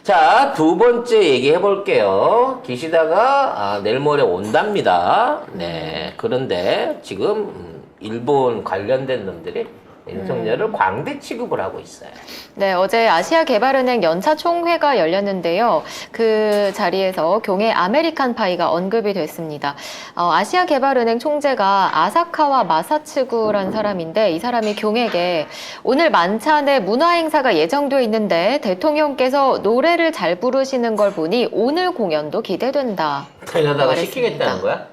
자, 두 번째 얘기해 볼게요. 기시다가 내일 모레 온답니다. 네. 그런데 지금 일본 관련된 놈들이 윤석열을 광대 취급을 하고 있어요. 네, 어제 아시아개발은행 연차 총회가 열렸는데요. 그 자리에서 경의 아메리칸 파이가 언급이 됐습니다. 아시아개발은행 총재가 아사카와 마사츠구란 사람인데 이 사람이 경에게 오늘 만찬에 문화행사가 예정되어 있는데 대통령께서 노래를 잘 부르시는 걸 보니 오늘 공연도 기대된다. 이러다가 시키겠다는 거야?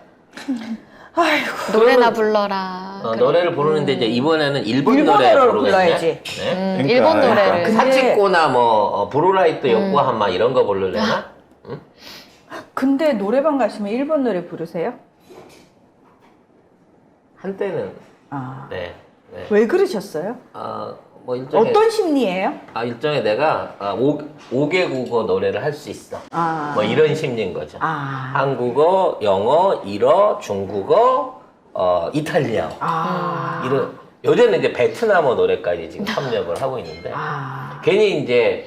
아이고. 노래나 불러라. 노래를 부르는데 이제 이번에는 일본 노래 일본어를 부르겠네. 불러야지. 네. 일본 그러니까. 노래를. 근데- 사치코나 뭐 브루라이트 요코하마 이런 거 부르려나? 응? 근데 노래방 가시면 일본 노래 부르세요? 한때는 아. 네. 네. 왜 그러셨어요? 뭐 일종의 어떤 심리예요? 일종의 내가 5개 국어 노래를 할 수 있어. 아. 뭐 이런 심리인 거죠. 아. 한국어, 영어, 일어, 중국어, 이탈리아어. 아. 이런 요새는 이제 베트남어 노래까지 지금 섭렵을 하고 있는데 아. 괜히 이제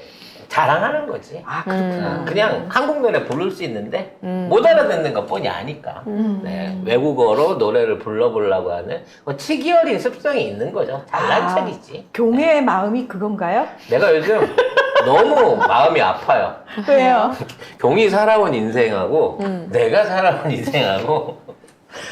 자랑하는 거지. 아, 그렇구나. 그냥 한국 노래 부를 수 있는데 못 알아듣는 것 뻔히 아니까 네, 외국어로 노래를 불러보려고 하는 치기 어린 습성이 있는 거죠. 잘난 척이지. 경애의 마음이 그건가요? 내가 요즘 너무 마음이 아파요. 왜요? 경이 살아온 인생하고 내가 살아온 인생하고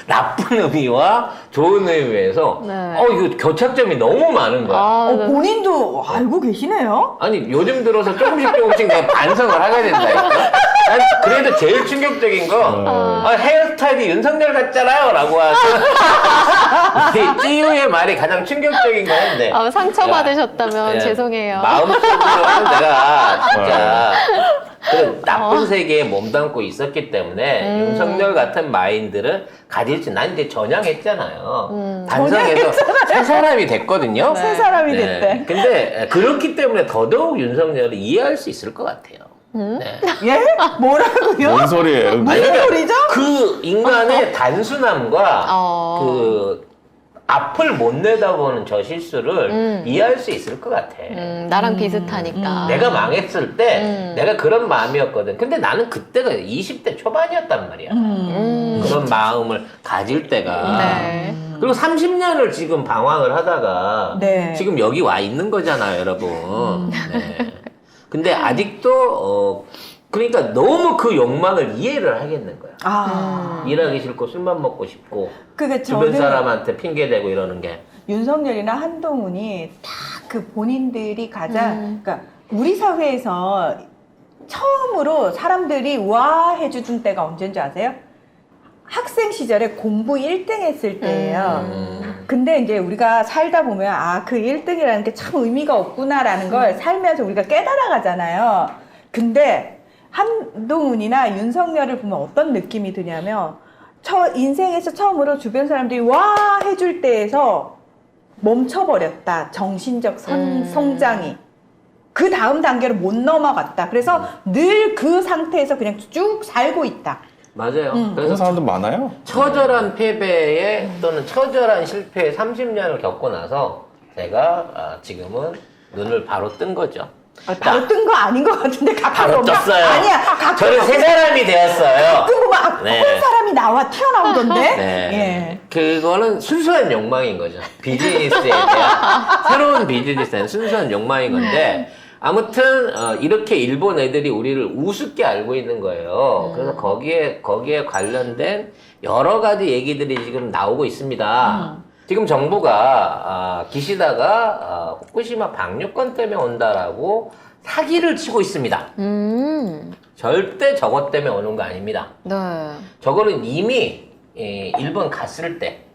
나쁜 의미와 좋은 의미에서 네. 이거 교착점이 너무 많은 거야. 네. 본인도 알고 계시네요? 아니 요즘 들어서 조금씩 내가 반성을 하게 된다니까. 난 그래도 제일 충격적인 거 헤어스타일이 윤석열 같잖아요 라고 하는 이 찌우의 말이 가장 충격적인 거였는데 상처받으셨다면 죄송해요. 마음속으로는 내가 진짜 그 나쁜 세계에 몸담고 있었기 때문에 윤석열 같은 마인드를 가질지 난 이제 전향했잖아요. 반성해서 새 사람이 됐거든요. 새 사람이 됐대. 근데 그렇기 때문에 더더욱 윤석열을 이해할 수 있을 것 같아요. 네. 예? 뭐라고요? 뭔 소리예요? 무슨 소리죠? 그 인간의 단순함과 그 앞을 못 내다보는 저 실수를 이해할 수 있을 것 같아. 나랑 비슷하니까. 내가 망했을 때 내가 그런 마음이었거든. 근데 나는 그때가 20대 초반이었단 말이야. 그런 마음을 가질 때가. 네. 그리고 30년을 지금 방황을 하다가 네. 지금 여기 와 있는 거잖아요, 여러분. 네. 근데 아직도 그러니까 너무 그 욕망을 이해를 하겠는 거야. 일하기 싫고 술만 먹고 싶고 그게 주변 저는 사람한테 핑계대고 이러는 게. 윤석열이나 한동훈이 딱 그 본인들이 가장, 그러니까 우리 사회에서 처음으로 사람들이 와 해주던 때가 언제인지 아세요? 학생 시절에 공부 1등 했을 때예요. 근데 이제 우리가 살다 보면 그 1등이라는 게 참 의미가 없구나라는 걸 살면서 우리가 깨달아가잖아요. 근데 한동훈이나 윤석열을 보면 어떤 느낌이 드냐면 인생에서 처음으로 주변 사람들이 와 해줄 때에서 멈춰버렸다. 정신적 성장이. 그 다음 단계로 못 넘어갔다. 그래서 늘 그 상태에서 그냥 쭉 살고 있다. 맞아요. 그런 그래서 사람도 많아요. 처절한 패배에 또는 처절한 실패에 30년을 겪고 나서 제가 지금은 눈을 바로 뜬 거죠. 바로 뜬 거 아닌 것 같은데 가끔 바로 보면 떴어요. 아니야. 가끔 저는 새 사람이 되었어요. 가끔 보면 네. 큰 사람이 튀어나오던데. 네. 그거는 순수한 욕망인 거죠. 비즈니스에 대한 새로운 비즈니스에 대한 순수한 욕망인 건데 아무튼 이렇게 일본 애들이 우리를 우습게 알고 있는 거예요. 그래서 거기에 관련된 여러 가지 얘기들이 지금 나오고 있습니다. 지금 정부가 기시다가 후쿠시마 방류권 때문에 온다라고 사기를 치고 있습니다. 절대 저것 때문에 오는 거 아닙니다. 네. 저거는 이미 일본 갔을 때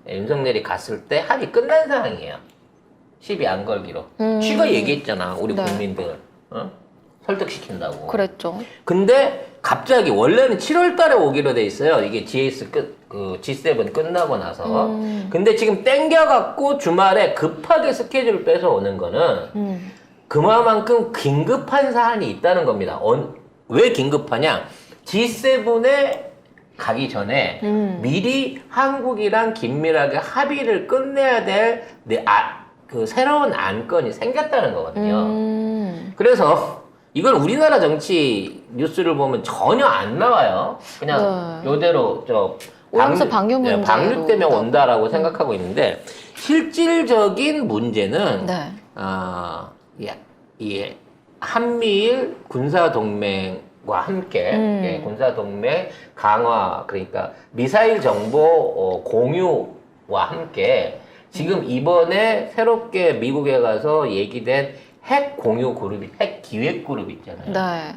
윤석열이 갔을 때 합의 끝난 상황이에요. 시비 안 걸기로. 쥐가 얘기했잖아. 우리 네. 국민들 설득시킨다고. 그랬죠. 근데 갑자기 원래는 7월 달에 오기로 돼 있어요. 이게 G7 끝나고 나서. 근데 지금 땡겨갖고 주말에 급하게 스케줄을 뺏어 오는 거는 그만큼 긴급한 사안이 있다는 겁니다. 왜 긴급하냐? G7에 가기 전에 미리 한국이랑 긴밀하게 합의를 끝내야 될 그 새로운 안건이 생겼다는 거거든요. 그래서 이건 우리나라 정치 뉴스를 보면 전혀 안 나와요. 그냥 네. 요대로 오염수 방류 문제로 방류 때문에 온다고. 온다라고 생각하고 있는데 실질적인 문제는 네. 이 한미일 군사 동맹과 함께 군사 동맹 강화 그러니까 미사일 정보 공유와 함께 지금 이번에 새롭게 미국에 가서 얘기된 핵 공유 그룹이 핵 기획 그룹 있잖아요. 네.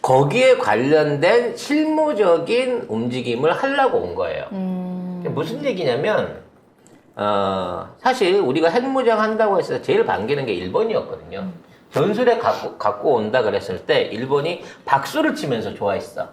거기에 관련된 실무적인 움직임을 하려고 온 거예요. 무슨 얘기냐면 사실 우리가 핵무장 한다고 했을 때 제일 반기는 게 일본이었거든요. 전술핵 갖고 온다 그랬을 때 일본이 박수를 치면서 좋아했어.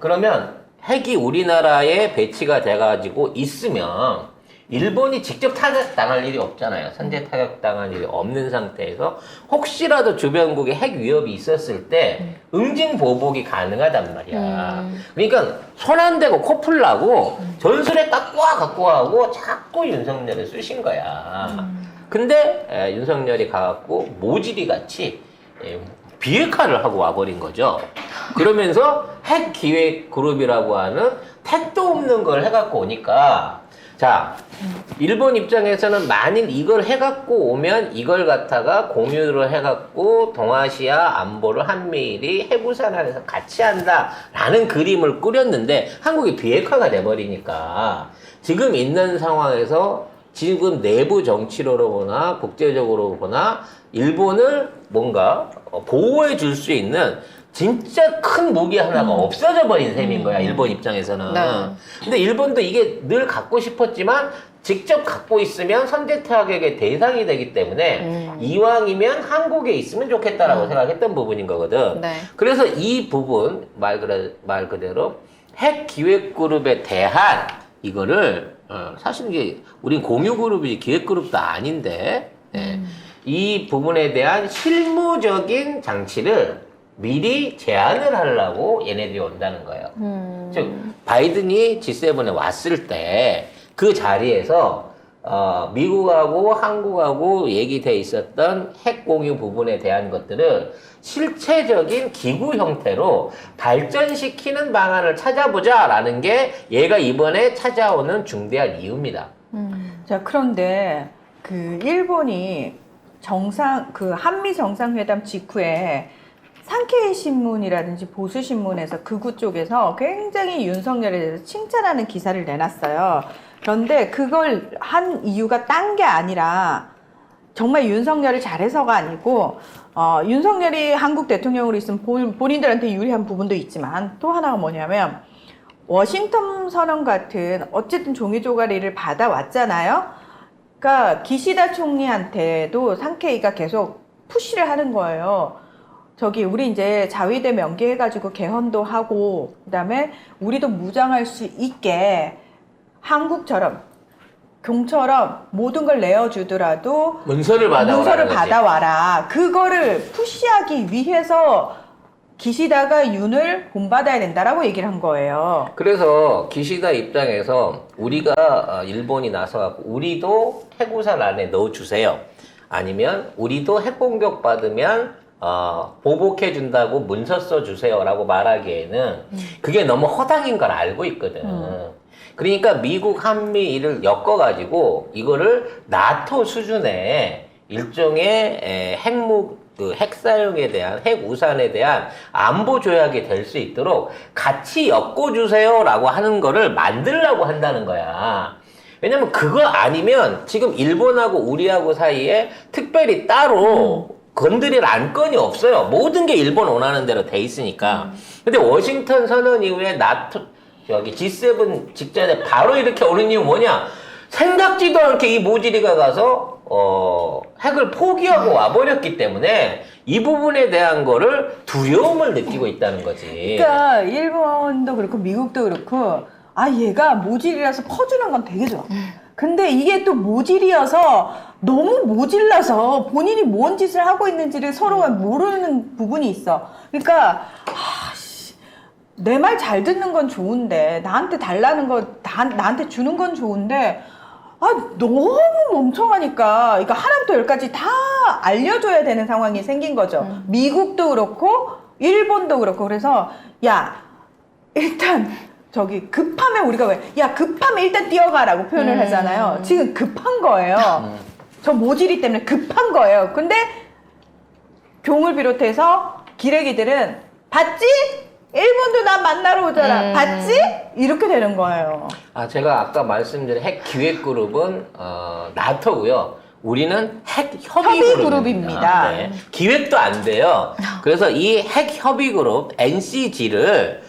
그러면 핵이 우리나라에 배치가 돼가지고 있으면 일본이 직접 타격당할 일이 없잖아요. 선제 타격당할 일이 없는 상태에서 혹시라도 주변국에 핵 위협이 있었을 때 응징보복이 가능하단 말이야. 그러니까 손 안 대고 코 풀라고 전술핵 갖고 하고 자꾸 윤석열을 쑤신 거야. 근데 윤석열이 가갖고 모지리 같이 비핵화를 하고 와버린 거죠. 그러면서 핵 기획 그룹이라고 하는 택도 없는 걸 해갖고 오니까 자, 일본 입장에서는 만일 이걸 해갖고 오면 이걸 갖다가 공유를 해갖고 동아시아 안보를 한미일이 해부산안에서 같이 한다라는 그림을 꾸렸는데 한국이 비핵화가 돼버리니까 지금 있는 상황에서 지금 내부 정치로 보나 국제적으로 보나 일본을 뭔가 보호해 줄 수 있는 진짜 큰 무기 하나가 없어져 버린 셈인 거야, 일본 입장에서는. 네. 근데 일본도 이게 늘 갖고 싶었지만 직접 갖고 있으면 선제 타격의 대상이 되기 때문에 이왕이면 한국에 있으면 좋겠다라고 생각했던 부분인 거거든. 네. 그래서 이 부분 말 그대로 핵 기획 그룹에 대한 이거를 사실 이게 우린 공유 그룹이지 기획 그룹도 아닌데 이 부분에 대한 실무적인 장치를 미리 제안을 하려고 얘네들이 온다는 거예요. 즉 바이든이 G7에 왔을 때 그 자리에서 미국하고 한국하고 얘기돼 있었던 핵 공유 부분에 대한 것들을 실체적인 기구 형태로 발전시키는 방안을 찾아보자라는 게 얘가 이번에 찾아오는 중대한 이유입니다. 자, 그런데 그 일본이 그 한미 정상회담 직후에 산케이 신문이라든지 보수 신문에서 극우 쪽에서 굉장히 윤석열에 대해서 칭찬하는 기사를 내놨어요. 그런데 그걸 한 이유가 딴 게 아니라 정말 윤석열이 잘해서가 아니고 윤석열이 한국 대통령으로 있으면 본인들한테 유리한 부분도 있지만 또 하나가 뭐냐면 워싱턴 선언 같은 어쨌든 종이 조가리를 받아왔잖아요. 그러니까 기시다 총리한테도 산케이가 계속 푸시를 하는 거예요. 우리 이제 자위대 명기해가지고 개헌도 하고, 그 다음에 우리도 무장할 수 있게 한국처럼, 경처럼 모든 걸 내어주더라도 문서를 받아와라. 그거를 푸시하기 위해서 기시다가 윤을 본받아야 된다라고 얘기를 한 거예요. 그래서 기시다 입장에서 우리가 일본이 나서갖고 우리도 핵우산 안에 넣어주세요. 아니면 우리도 핵공격 받으면 보복해준다고 문서 써주세요라고 말하기에는 그게 너무 허당인 걸 알고 있거든. 그러니까 미국 한미일을 엮어가지고 이거를 나토 수준의 일종의 핵 사용에 대한 핵 우산에 대한 안보 조약이 될 수 있도록 같이 엮어주세요라고 하는 거를 만들려고 한다는 거야. 왜냐면 그거 아니면 지금 일본하고 우리하고 사이에 특별히 따로 건드릴 안건이 없어요. 모든 게 일본 원하는 대로 돼 있으니까. 근데 워싱턴 선언 이후에 나토 G7 직전에 바로 이렇게 오는 이유 뭐냐? 생각지도 않게 이 모지리가 가서 핵을 포기하고 와버렸기 때문에 이 부분에 대한 거를 두려움을 느끼고 있다는 거지. 그러니까 일본도 그렇고 미국도 그렇고 얘가 모질이라서 퍼주는 건 되게 좋아. 근데 이게 또 모질이어서 너무 모질라서 본인이 뭔 짓을 하고 있는지를 서로가 모르는 부분이 있어. 그러니까 내 말 잘 듣는 건 좋은데 나한테 달라는 거 나한테 주는 건 좋은데 너무 멍청하니까, 그러니까 하나부터 열까지 다 알려줘야 되는 상황이 생긴 거죠. 미국도 그렇고, 일본도 그렇고. 그래서, 야, 일단, 급하면 우리가 왜, 야, 급하면 일단 뛰어가라고 표현을 하잖아요. 지금 급한 거예요. 저 모질이 때문에 급한 거예요. 근데, 교웅을 비롯해서 기레기들은, 봤지? 일본도 나 만나러 오잖아. 봤지? 이렇게 되는 거예요. 제가 아까 말씀드린 핵 기획 그룹은 나토고요. 우리는 핵 협의 그룹입니다. 네. 기획도 안 돼요. 그래서 이 핵 협의 그룹 NCG를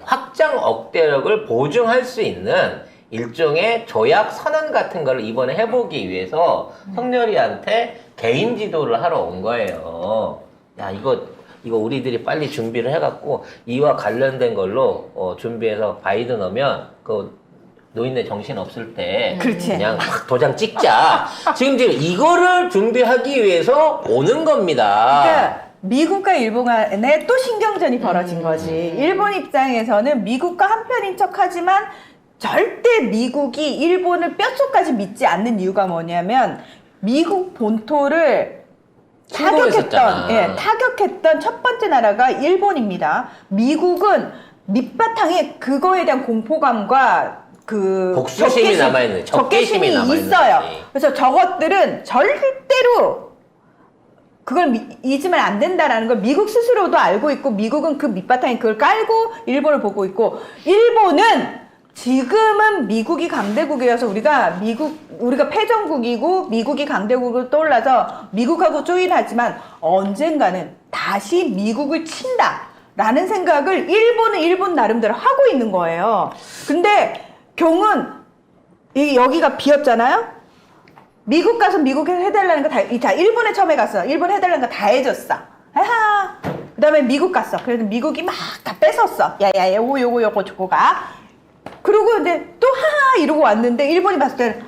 확장 억대력을 보증할 수 있는 일종의 조약 선언 같은 걸 이번에 해보기 위해서 성렬이한테 개인 지도를 하러 온 거예요. 야, 이거 우리들이 빨리 준비를 해갖고 이와 관련된 걸로 준비해서 바이든 오면 그 노인네 정신 없을 때 그렇지. 그냥 확 도장 찍자. 지금 이거를 준비하기 위해서 오는 겁니다. 그러니까 미국과 일본 간에 또 신경전이 벌어진 거지. 일본 입장에서는 미국과 한편인 척하지만 절대 미국이 일본을 뼛속까지 믿지 않는 이유가 뭐냐면 미국 본토를 타격했던 첫 번째 나라가 일본입니다. 미국은 밑바탕에 그거에 대한 공포감과 복수심이 남아있는, 적개심이 남아있는 있어요. 거지. 그래서 저것들은 절대로 그걸 잊으면 안 된다라는 걸 미국 스스로도 알고 있고, 미국은 그 밑바탕에 그걸 깔고 일본을 보고 있고, 일본은 지금은 미국이 강대국이어서 우리가 패전국이고 미국이 강대국으로 떠올라서 미국하고 조인하지만 언젠가는 다시 미국을 친다라는 생각을 일본은 일본 나름대로 하고 있는 거예요. 근데 경은 여기가 비었잖아요. 미국 가서 미국에서 해달라는 거 자, 일본에 처음에 갔어. 일본 해달라는 거 다 해줬어. 아하. 그 다음에 미국 갔어. 그래서 미국이 막 다 뺏었어. 야야야, 요거 주고 가. 그리고 근데 또 하하 이러고 왔는데 일본이 봤을 때는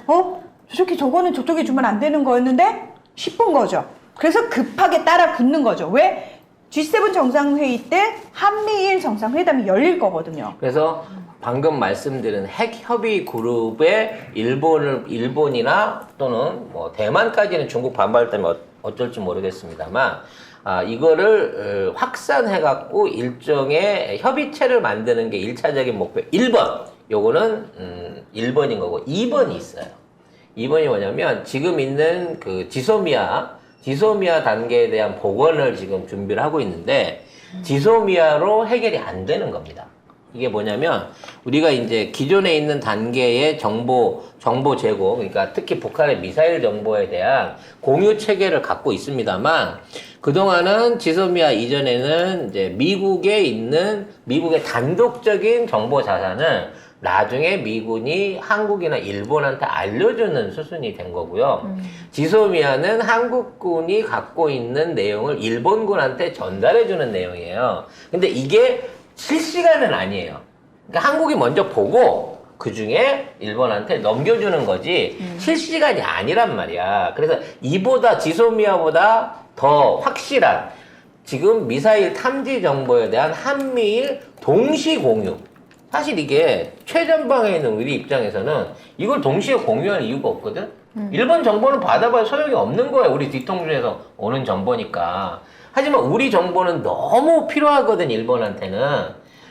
저거는 저쪽에 주면 안 되는 거였는데 싶은 거죠. 그래서 급하게 따라 붙는 거죠. 왜? G7 정상회의 때 한미일 정상회담이 열릴 거거든요. 그래서 방금 말씀드린 핵 협의 그룹에 일본이나 또는 뭐 대만까지는 중국 반발 때문에 어쩔지 모르겠습니다만, 이거를 확산해갖고 일종의 협의체를 만드는 게 1차적인 목표. 1번. 요거는 1번인 거고, 2번이 있어요. 2번이 뭐냐면 지금 있는 그 지소미아 단계에 대한 복원을 지금 준비를 하고 있는데, 지소미아로 해결이 안 되는 겁니다. 이게 뭐냐면 우리가 이제 기존에 있는 단계의 정보 제공, 그러니까 특히 북한의 미사일 정보에 대한 공유 체계를 갖고 있습니다만, 그동안은 지소미아 이전에는 이제 미국의 단독적인 정보 자산을 나중에 미군이 한국이나 일본한테 알려주는 수순이 된 거고요. 지소미아는 한국군이 갖고 있는 내용을 일본군한테 전달해주는 내용이에요. 근데 이게 실시간은 아니에요. 그러니까 한국이 먼저 보고 그 중에 일본한테 넘겨주는 거지 실시간이 아니란 말이야. 그래서 지소미아보다 더 확실한 지금 미사일 탐지 정보에 대한 한미일 동시 공유. 사실 이게 최전방에 있는 우리 입장에서는 이걸 동시에 공유할 이유가 없거든. 일본 정보는 받아봐야 소용이 없는 거야. 우리 뒤통수에서 오는 정보니까. 하지만 우리 정보는 너무 필요하거든, 일본한테는.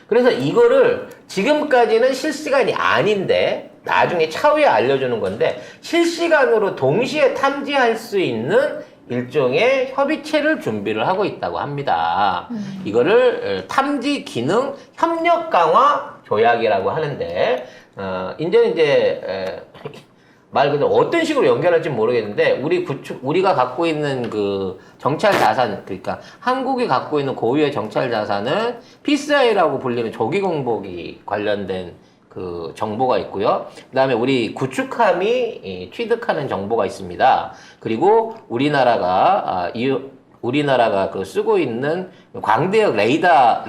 그래서 이거를 지금까지는 실시간이 아닌데 나중에 차후에 알려주는 건데, 실시간으로 동시에 탐지할 수 있는 일종의 협의체를 준비를 하고 있다고 합니다. 이거를 탐지 기능 협력 강화 조약이라고 하는데, 이제 말 그대로 어떤 식으로 연결할지 모르겠는데, 우리가 갖고 있는 그 정찰 자산, 그러니까 한국이 갖고 있는 고유의 정찰 자산은 PCI라고 불리는 조기 공복이 관련된 그 정보가 있고요. 그 다음에 우리 구축함이 취득하는 정보가 있습니다. 그리고 우리나라가 그 쓰고 있는 광대역 레이더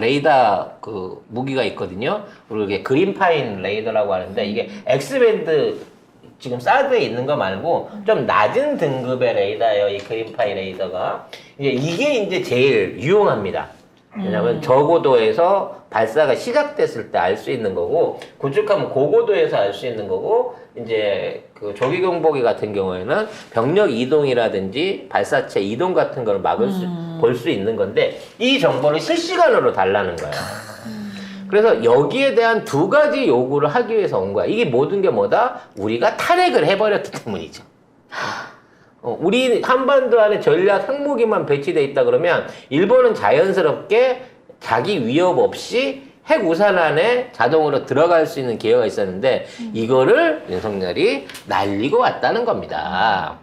그 무기가 있거든요. 그리고 이게 그린파인 레이더라고 하는데, 이게 X밴드 지금 사드에 있는 거 말고 좀 낮은 등급의 레이더예요. 이 그린파인 레이더가. 이게 이제 제일 유용합니다. 왜냐면 저고도에서 발사가 시작됐을 때 알 수 있는 거고, 구축하면 고고도에서 알 수 있는 거고, 이제 그 조기 경보기 같은 경우에는 병력 이동이라든지 발사체 이동 같은 걸 볼 수 있는 건데 이 정보를 실시간으로 달라는 거예요. 그래서 여기에 대한 두 가지 요구를 하기 위해서 온 거야. 이게 모든 게 뭐다? 우리가 탈핵을 해버렸기 때문이죠. 우리 한반도 안에 전략 핵무기만 배치돼 있다 그러면 일본은 자연스럽게 자기 위협 없이 핵 우산 안에 자동으로 들어갈 수 있는 기회가 있었는데 이거를 윤석열이 날리고 왔다는 겁니다.